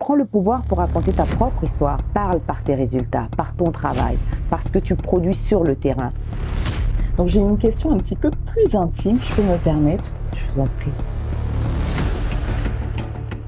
prends le pouvoir pour raconter ta propre histoire. Parle par tes résultats, par ton travail, par ce que tu produis sur le terrain. Donc j'ai une question un petit peu plus intime, je peux me permettre. Je vous en prie.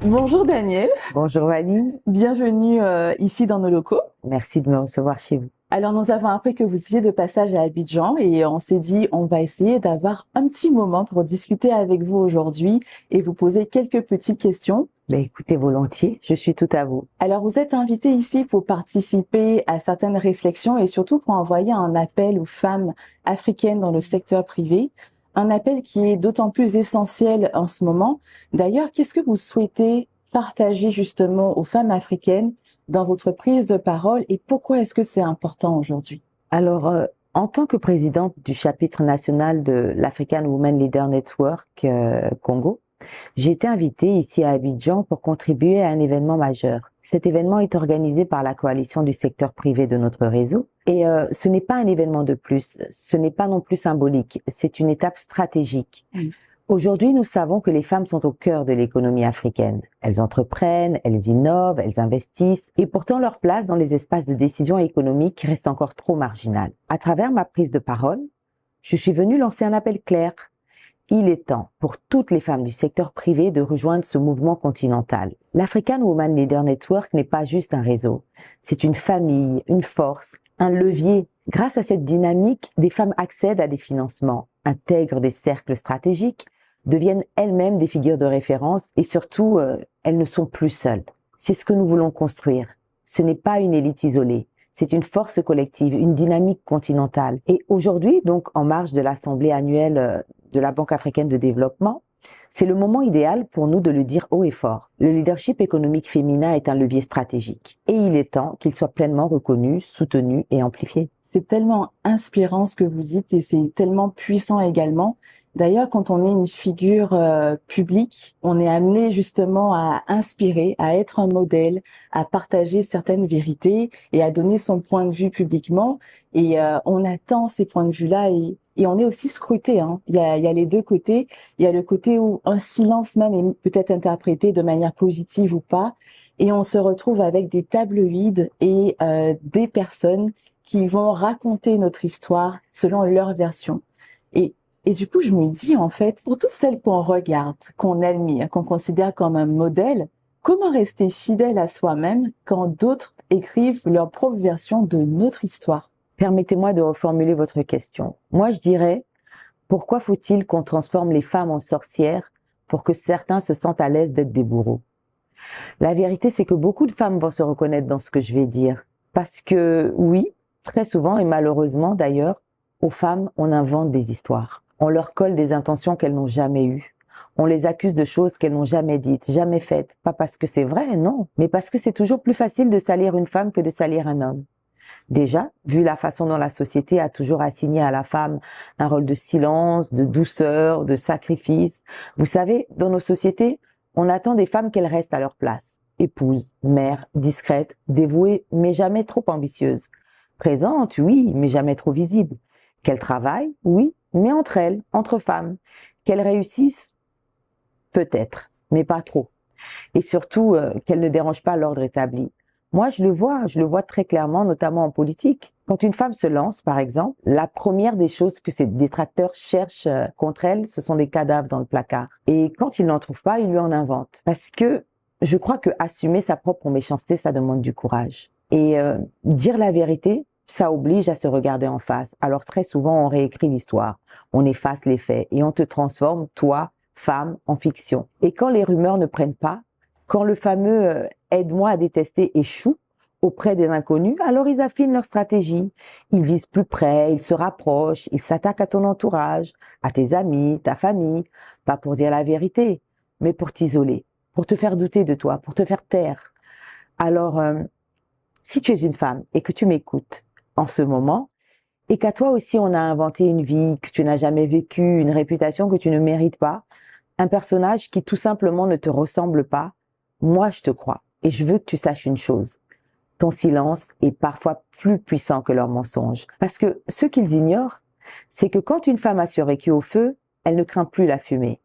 Bonjour Daniel, Bonjour Vanille, bienvenue ici dans nos locaux. merci de me recevoir chez vous. Alors nous avons appris que vous étiez de passage à Abidjan et on s'est dit on va essayer d'avoir un petit moment pour discuter avec vous aujourd'hui et vous poser quelques petites questions. Écoutez, volontiers, je suis tout à vous. Alors vous êtes invité ici pour participer à certaines réflexions et surtout pour envoyer un appel aux femmes africaines dans le secteur privé. Un appel qui est d'autant plus essentiel en ce moment. D'ailleurs, qu'est-ce que vous souhaitez partager justement aux femmes africaines dans votre prise de parole et pourquoi est-ce que c'est important aujourd'hui? Alors, en tant que présidente du chapitre national de l'African Women Leader Network Congo, j'ai été invitée ici à Abidjan pour contribuer à un événement majeur. Cet événement est organisé par la coalition du secteur privé de notre réseau et ce n'est pas un événement de plus, ce n'est pas non plus symbolique, c'est une étape stratégique. Aujourd'hui, nous savons que les femmes sont au cœur de l'économie africaine. Elles entreprennent, elles innovent, elles investissent et pourtant leur place dans les espaces de décision économique reste encore trop marginale. À travers ma prise de parole, je suis venue lancer un appel clair. Il est temps pour toutes les femmes du secteur privé de rejoindre ce mouvement continental. L'African Women Leader Network n'est pas juste un réseau, c'est une famille, une force, un levier. Grâce à cette dynamique, des femmes accèdent à des financements, intègrent des cercles stratégiques, deviennent elles-mêmes des figures de référence et surtout, elles ne sont plus seules. C'est ce que nous voulons construire. Ce n'est pas une élite isolée. C'est une force collective, une dynamique continentale. Et aujourd'hui, donc en marge de l'Assemblée annuelle de la Banque africaine de développement, c'est le moment idéal pour nous de le dire haut et fort. Le leadership économique féminin est un levier stratégique. Et il est temps qu'il soit pleinement reconnu, soutenu et amplifié. C'est tellement inspirant ce que vous dites et c'est tellement puissant également. D'ailleurs, quand on est une figure publique, on est amené justement à inspirer, à être un modèle, à partager certaines vérités et à donner son point de vue publiquement. Et on attend ces points de vue-là et on est aussi scruté. Hein. Il y a les deux côtés. Il y a le côté où un silence même est peut-être interprété de manière positive ou pas. Et on se retrouve avec des tabloïds et des personnes qui vont raconter notre histoire selon leur version. Et du coup, je me dis, en fait, pour toutes celles qu'on regarde, qu'on admire, qu'on considère comme un modèle, comment rester fidèle à soi-même quand d'autres écrivent leur propre version de notre histoire? Permettez-moi de reformuler votre question. Moi, je dirais, pourquoi faut-il qu'on transforme les femmes en sorcières pour que certains se sentent à l'aise d'être des bourreaux? La vérité, c'est que beaucoup de femmes vont se reconnaître dans ce que je vais dire. Parce que, oui, très souvent, et malheureusement d'ailleurs, aux femmes, on invente des histoires. On leur colle des intentions qu'elles n'ont jamais eues. On les accuse de choses qu'elles n'ont jamais dites, jamais faites. Pas parce que c'est vrai, non, mais parce que c'est toujours plus facile de salir une femme que de salir un homme. Déjà, vu la façon dont la société a toujours assigné à la femme un rôle de silence, de douceur, de sacrifice. Vous savez, dans nos sociétés, on attend des femmes qu'elles restent à leur place. Épouses, mères, discrètes, dévouées, mais jamais trop ambitieuses. Présentes, oui, mais jamais trop visibles. Qu'elles travaillent, oui, mais entre elles, entre femmes. Qu'elles réussissent, peut-être, mais pas trop. Et surtout, qu'elles ne dérangent pas l'ordre établi. Moi, je le vois très clairement, notamment en politique. Quand une femme se lance, par exemple, la première des choses que ses détracteurs cherchent contre elle, ce sont des cadavres dans le placard. Et quand ils n'en trouvent pas, ils lui en inventent. Parce que je crois que assumer sa propre méchanceté, ça demande du courage. Et dire la vérité, ça oblige à se regarder en face. Alors très souvent, on réécrit l'histoire, on efface les faits et on te transforme, toi, femme, en fiction. Et quand les rumeurs ne prennent pas, quand le fameux aide-moi à détester échoue auprès des inconnus, alors ils affinent leur stratégie. Ils visent plus près, ils se rapprochent, ils s'attaquent à ton entourage, à tes amis, ta famille, pas pour dire la vérité, mais pour t'isoler, pour te faire douter de toi, pour te faire taire. Alors, si tu es une femme et que tu m'écoutes en ce moment, et qu'à toi aussi on a inventé une vie que tu n'as jamais vécue, une réputation que tu ne mérites pas, un personnage qui tout simplement ne te ressemble pas, moi je te crois et je veux que tu saches une chose. Ton silence est parfois plus puissant que leurs mensonges. Parce que ce qu'ils ignorent, c'est que quand une femme a survécu au feu, elle ne craint plus la fumée.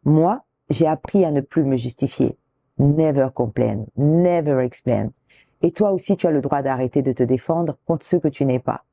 Moi, j'ai appris à ne plus me justifier. Never complain, never explain. Et toi aussi, tu as le droit d'arrêter de te défendre contre ceux que tu n'es pas.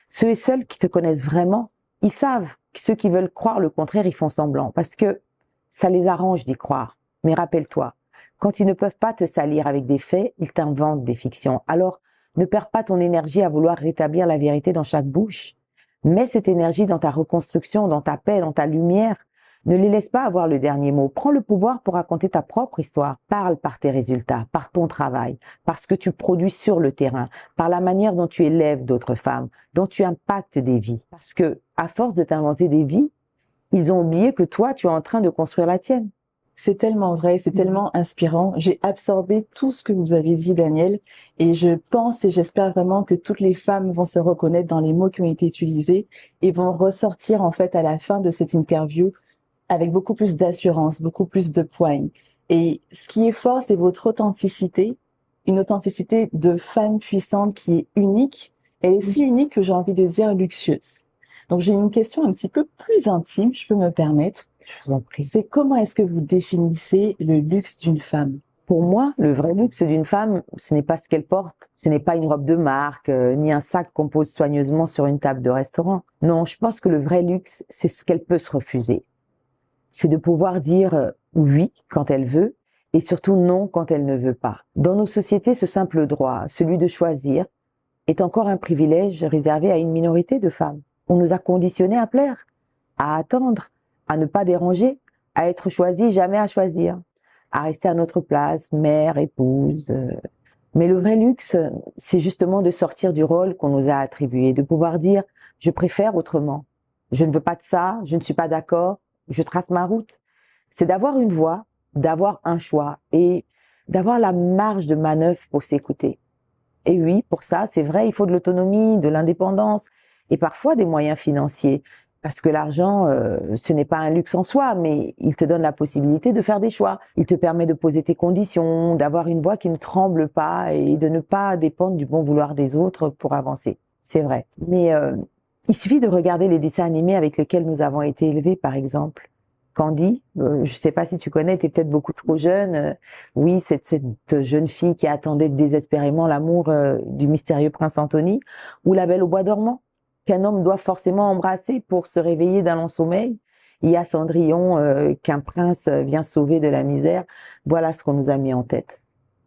Ceux et celles qui te connaissent vraiment, ils savent. Ceux qui veulent croire le contraire, ils font semblant parce que ça les arrange d'y croire. Mais rappelle-toi, quand ils ne peuvent pas te salir avec des faits, ils t'inventent des fictions. Alors, ne perds pas ton énergie à vouloir rétablir la vérité dans chaque bouche. Mets cette énergie dans ta reconstruction, dans ta paix, dans ta lumière. Ne les laisse pas avoir le dernier mot. Prends le pouvoir pour raconter ta propre histoire. Parle par tes résultats, par ton travail, par ce que tu produis sur le terrain, par la manière dont tu élèves d'autres femmes, dont tu impactes des vies. Parce que, à force de t'inventer des vies, ils ont oublié que toi, tu es en train de construire la tienne. C'est tellement vrai, c'est tellement inspirant. J'ai absorbé tout ce que vous avez dit, Daniel, et je pense et j'espère vraiment que toutes les femmes vont se reconnaître dans les mots qui ont été utilisés et vont ressortir en fait à la fin de cette interview avec beaucoup plus d'assurance, beaucoup plus de poigne. Et ce qui est fort, c'est votre authenticité, une authenticité de femme puissante qui est unique. Elle est si unique que j'ai envie de dire luxueuse. Donc j'ai une question un petit peu plus intime, je peux me permettre. Je vous en prie. C'est comment est-ce que vous définissez le luxe d'une femme? Pour moi, le vrai luxe d'une femme, ce n'est pas ce qu'elle porte, ce n'est pas une robe de marque, ni un sac qu'on pose soigneusement sur une table de restaurant. Non, je pense que le vrai luxe, c'est ce qu'elle peut se refuser. C'est de pouvoir dire oui quand elle veut et surtout non quand elle ne veut pas. Dans nos sociétés, ce simple droit, celui de choisir, est encore un privilège réservé à une minorité de femmes. On nous a conditionnés à plaire, à attendre, à ne pas déranger, à être choisi, jamais à choisir, à rester à notre place, mère, épouse. Mais le vrai luxe, c'est justement de sortir du rôle qu'on nous a attribué, de pouvoir dire « je préfère autrement, je ne veux pas de ça, je ne suis pas d'accord, je trace ma route ». C'est d'avoir une voix, d'avoir un choix et d'avoir la marge de manœuvre pour s'écouter. Et oui, pour ça, c'est vrai, il faut de l'autonomie, de l'indépendance et parfois des moyens financiers. Parce que l'argent, ce n'est pas un luxe en soi, mais il te donne la possibilité de faire des choix. Il te permet de poser tes conditions, d'avoir une voix qui ne tremble pas et de ne pas dépendre du bon vouloir des autres pour avancer. C'est vrai. Mais il suffit de regarder les dessins animés avec lesquels nous avons été élevés, par exemple. Candy, je ne sais pas si tu connais, tu es peut-être beaucoup trop jeune. Oui, cette jeune fille qui attendait désespérément l'amour du mystérieux prince Anthony, ou La Belle au bois dormant, qu'un homme doit forcément embrasser pour se réveiller d'un long sommeil. Il y a Cendrillon qu'un prince vient sauver de la misère. Voilà ce qu'on nous a mis en tête.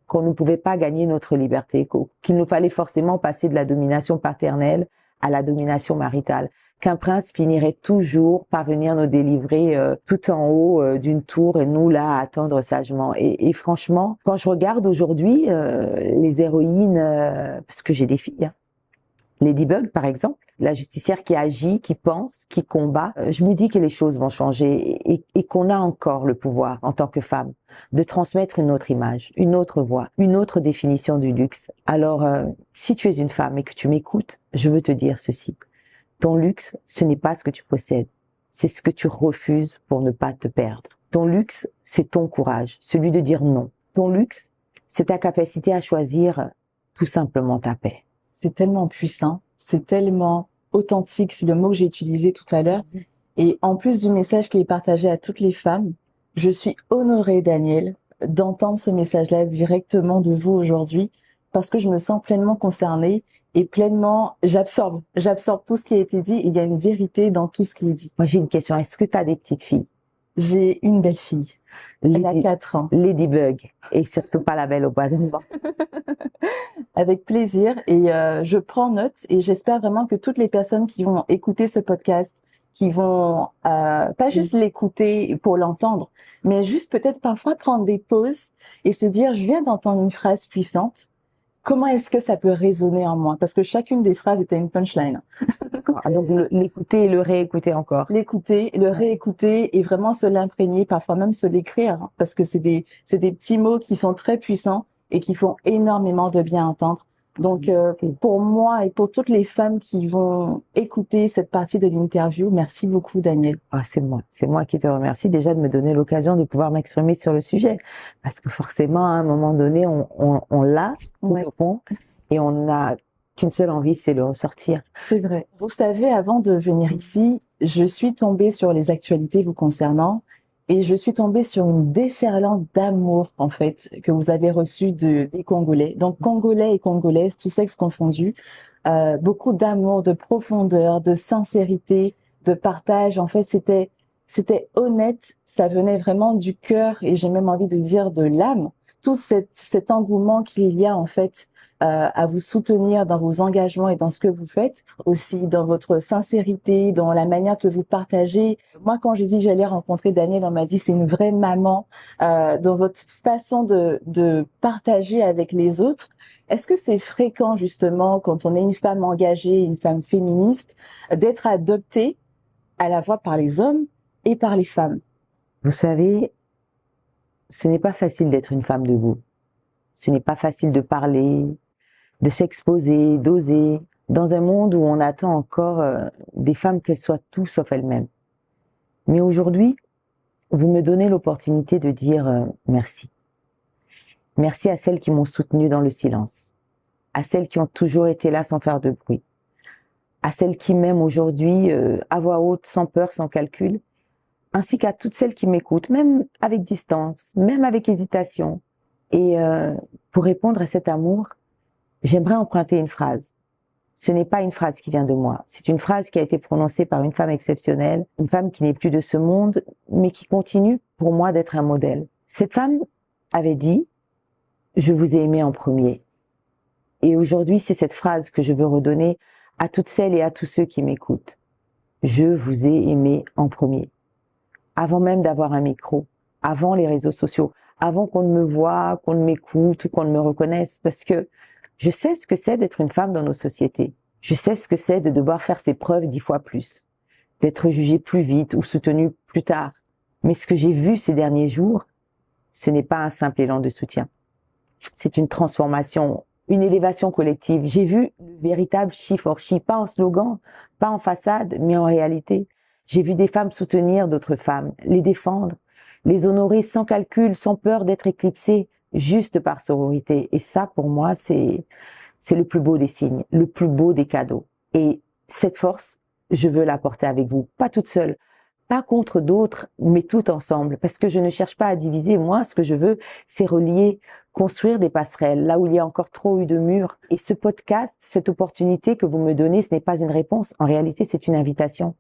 Qu'on ne pouvait pas gagner notre liberté, qu'il nous fallait forcément passer de la domination paternelle à la domination maritale. Qu'un prince finirait toujours par venir nous délivrer tout en haut d'une tour et nous là à attendre sagement. Et franchement, quand je regarde aujourd'hui les héroïnes, parce que j'ai des filles, hein, Ladybug par exemple, la justicière qui agit, qui pense, qui combat, je me dis que les choses vont changer et qu'on a encore le pouvoir en tant que femme de transmettre une autre image, une autre voix, une autre définition du luxe. Alors, si tu es une femme et que tu m'écoutes, je veux te dire ceci. Ton luxe, ce n'est pas ce que tu possèdes, c'est ce que tu refuses pour ne pas te perdre. Ton luxe, c'est ton courage, celui de dire non. Ton luxe, c'est ta capacité à choisir tout simplement ta paix. C'est tellement puissant, c'est tellement authentique, c'est le mot que j'ai utilisé tout à l'heure. Et en plus du message qui est partagé à toutes les femmes, je suis honorée, Daniel, d'entendre ce message-là directement de vous aujourd'hui, parce que je me sens pleinement concernée et pleinement, j'absorbe tout ce qui a été dit. Et il y a une vérité dans tout ce qui est dit. Moi, j'ai une question. Est-ce que tu as des petites filles? J'ai une belle fille. Elle a 4 ans. Ladybug. Et surtout pas La Belle au bois dormant. Avec plaisir. Et je prends note et j'espère vraiment que toutes les personnes qui vont écouter ce podcast, qui vont pas juste l'écouter pour l'entendre, mais juste peut-être parfois prendre des pauses et se dire, je viens d'entendre une phrase puissante. Comment est-ce que ça peut résonner en moi? Parce que chacune des phrases était une punchline. Donc l'écouter et le réécouter encore. L'écouter, le réécouter et vraiment se l'imprégner, parfois même se l'écrire, hein, parce que c'est des petits mots qui sont très puissants et qui font énormément de bien entendre. Donc pour moi et pour toutes les femmes qui vont écouter cette partie de l'interview, merci beaucoup, Daniel. Ah, c'est moi qui te remercie déjà de me donner l'occasion de pouvoir m'exprimer sur le sujet, parce que forcément à un moment donné on l'a tout au fond et on n'a qu'une seule envie, c'est le ressortir. C'est vrai. Vous savez, avant de venir ici, je suis tombée sur les actualités vous concernant Et je suis tombée sur une déferlante d'amour, en fait, que vous avez reçu des Congolais. Donc, Congolais et Congolaises, tous sexes confondus, beaucoup d'amour, de profondeur, de sincérité, de partage. En fait, c'était honnête, ça venait vraiment du cœur et j'ai même envie de dire de l'âme. Tout cet engouement qu'il y a, en fait, à vous soutenir dans vos engagements et dans ce que vous faites, aussi dans votre sincérité, dans la manière de vous partager. Moi, quand j'ai dit que j'allais rencontrer Daniel, on m'a dit c'est une vraie maman, dans votre façon de partager avec les autres. Est-ce que c'est fréquent, justement, quand on est une femme engagée, une femme féministe, d'être adoptée à la fois par les hommes et par les femmes? Vous savez, ce n'est pas facile d'être une femme debout. Ce n'est pas facile de parler, de s'exposer, d'oser, dans un monde où on attend encore des femmes qu'elles soient tout sauf elles-mêmes. Mais aujourd'hui, vous me donnez l'opportunité de dire merci. Merci à celles qui m'ont soutenue dans le silence, à celles qui ont toujours été là sans faire de bruit, à celles qui m'aiment aujourd'hui à voix haute, sans peur, sans calcul, ainsi qu'à toutes celles qui m'écoutent, même avec distance, même avec hésitation. Et pour répondre à cet amour, j'aimerais emprunter une phrase. Ce n'est pas une phrase qui vient de moi, c'est une phrase qui a été prononcée par une femme exceptionnelle, une femme qui n'est plus de ce monde, mais qui continue pour moi d'être un modèle. Cette femme avait dit « Je vous ai aimé en premier ». Et aujourd'hui, c'est cette phrase que je veux redonner à toutes celles et à tous ceux qui m'écoutent. Je vous ai aimé en premier. Avant même d'avoir un micro, avant les réseaux sociaux, avant qu'on ne me voie, qu'on ne m'écoute ou qu'on ne me reconnaisse, parce que je sais ce que c'est d'être une femme dans nos sociétés. Je sais ce que c'est de devoir faire ses preuves 10 fois plus, d'être jugée plus vite ou soutenue plus tard. Mais ce que j'ai vu ces derniers jours, ce n'est pas un simple élan de soutien. C'est une transformation, une élévation collective. J'ai vu le véritable she for she, pas en slogan, pas en façade, mais en réalité. J'ai vu des femmes soutenir d'autres femmes, les défendre, les honorer sans calcul, sans peur d'être éclipsées, juste par sororité. Et ça, pour moi, c'est le plus beau des signes, le plus beau des cadeaux. Et cette force, je veux la porter avec vous, pas toute seule, pas contre d'autres, mais tout ensemble, parce que je ne cherche pas à diviser. Moi, ce que je veux, c'est relier, construire des passerelles, là où il y a encore trop eu de murs. Et ce podcast, cette opportunité que vous me donnez, ce n'est pas une réponse. En réalité, c'est une invitation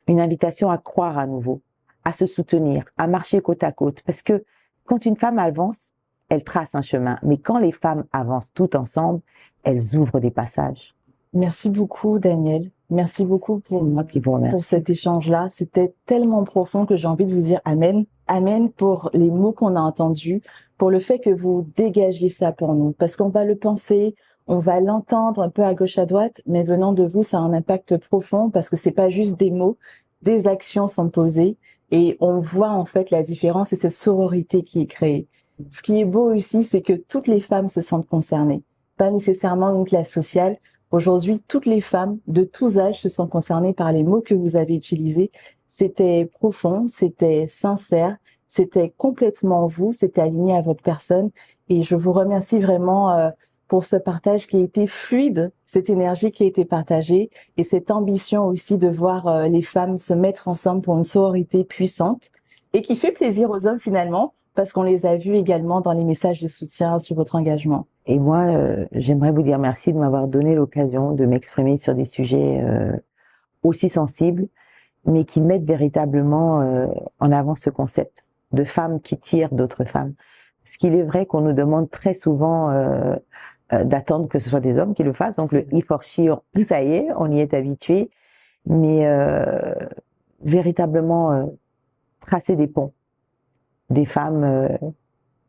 à croire à nouveau, à se soutenir, à marcher côte à côte. Parce que quand une femme avance, elle trace un chemin. Mais quand les femmes avancent toutes ensemble, elles ouvrent des passages. Merci beaucoup, Daniel. Merci beaucoup C'est moi qui vous remercie. pour cet échange-là. C'était tellement profond que j'ai envie de vous dire Amen. Amen pour les mots qu'on a entendus, pour le fait que vous dégagiez ça pour nous. Parce qu'on va le penser, on va l'entendre un peu à gauche, à droite, mais venant de vous, ça a un impact profond parce que c'est pas juste des mots, des actions sont posées et on voit en fait la différence et cette sororité qui est créée. Ce qui est beau aussi, c'est que toutes les femmes se sentent concernées, pas nécessairement une classe sociale. Aujourd'hui, toutes les femmes de tous âges se sont concernées par les mots que vous avez utilisés. C'était profond, c'était sincère, c'était complètement vous, c'était aligné à votre personne. Et je vous remercie vraiment pour ce partage qui a été fluide, cette énergie qui a été partagée et cette ambition aussi de voir les femmes se mettre ensemble pour une sororité puissante et qui fait plaisir aux hommes finalement parce qu'on les a vus également dans les messages de soutien sur votre engagement. Et moi, j'aimerais vous dire merci de m'avoir donné l'occasion de m'exprimer sur des sujets aussi sensibles, mais qui mettent véritablement en avant ce concept de femmes qui tirent d'autres femmes. Parce qu'il est vrai qu'on nous demande très souvent d'attendre que ce soit des hommes qui le fassent. Donc le he for she, ça y est, on y est habitué. Mais véritablement tracer des ponts, des femmes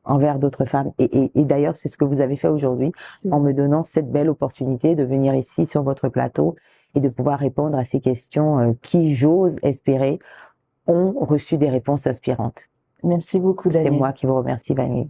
envers d'autres femmes. Et d'ailleurs, c'est ce que vous avez fait aujourd'hui en me donnant cette belle opportunité de venir ici sur votre plateau et de pouvoir répondre à ces questions qui, j'ose espérer, ont reçu des réponses inspirantes. Merci beaucoup, Daniel. C'est moi qui vous remercie, Vanille.